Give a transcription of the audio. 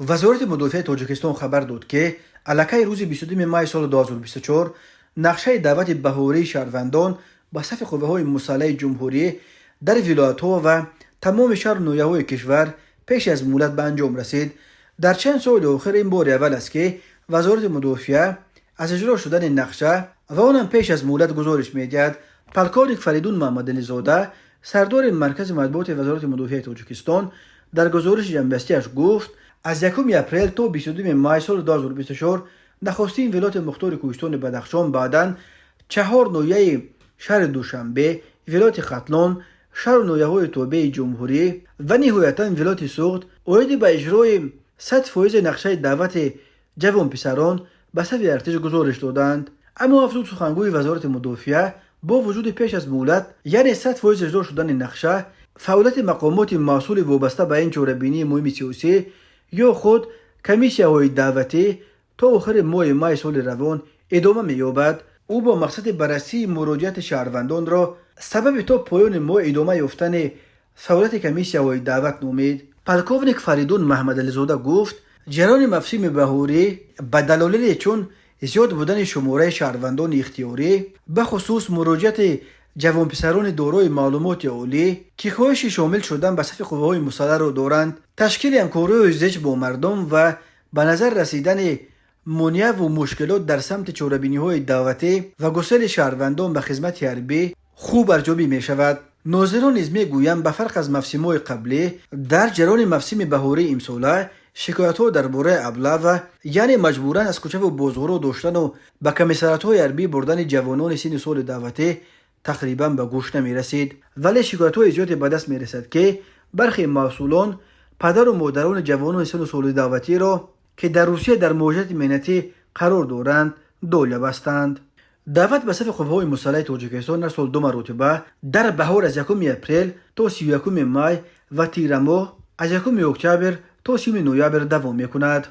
وزارت مدافع تاجیکستان خبر داد که الکی روز 22 مای سال 2024 نقشه دعوت بهاری شهروندان به صف قوه‌های مسلح جمهوری در ولایت‌ها و تمام شهر نویاهای کشور پیش از مهلت به انجام رسید. در چند سال آخر این بار اول است که وزارت مدافع از اجرا شدن نقشه و آن پیش از مهلت گزارش می‌دهد. پلکانیک فریدون محمدعلی زاده سردار مرکز مطبوعات وزارت مدافع تاجیکستان در گزارش جنبستی‌اش گفت از 1 اپریل تا 22 مای سال 2024 نخستین ولایت مختار کوهستان بدخشان بعداً 4 نویه شهر دوشنبه، ولایت ختلان، شهر نویه‌های توبه جمهوری و نهایتاً ولایت سوخت اوید به اجرای 100% نقشه دعوت جوان پسران به صف ارتش گزارش دادند. اما افزود سخنگوی وزارت مدافع با وجود پیش از مهلت یعنی 100% اجرا شدن نقشه، فعالیت مقامات مسئول وابسته به این چاره‌بینی مهم سیاسی یا خود کمیسیه‌های دعوتی تا آخر ماه مای سال روان ادامه می‌یابد. او با مقصد بررسی مراجعت شهروندان را سبب تا پایان ماه ادامه یافتن فعالیت کمیسیه‌های دعوت نامید. پلکانیک فریدون محمدعلی زاده گفت جریان موسم بهاری به دلایلی چون زیاد بودن شماره شهروندان اختیاری به خصوص مراجعت جوان پسران دارای معلومات عالی که خواهش شامل شدن به صف قوه‌های مسلح را دارند، تشکیل همکاری زیج با مردم و به نظر رسیدن مانع و مشکلات در سمت چاره‌بینی‌های دعوتی و گسیل شهروندان به خدمت حربی خوب ارزیابی می شود. ناظران نیز میگویند به فرق از موسم‌های قبلی در جریان موسم بهاری امساله شکایت‌ها درباره ابله یعنی مجبوراً از کوچه و بازارها داشتن و به کمیساریات‌های حربی بردن جوانان سن سال دعوتی تقریباً به گوش نمی رسید. ولی شکایت‌های زیادی به دست می رسد که برخی مسئولان پدر و مادران جوانان سن سال دعوتی را که در روسیه در مواجهت مهنتی قرار دارند دوله بستند. دعوت به صف قوه‌های مسلح تاجیکستان در سال 2 مرتبه در بهار از 1 اپریل تا 31 مای و تیر ماه از 1 اکتبر تا 30 نوامبر دوام می‌کند.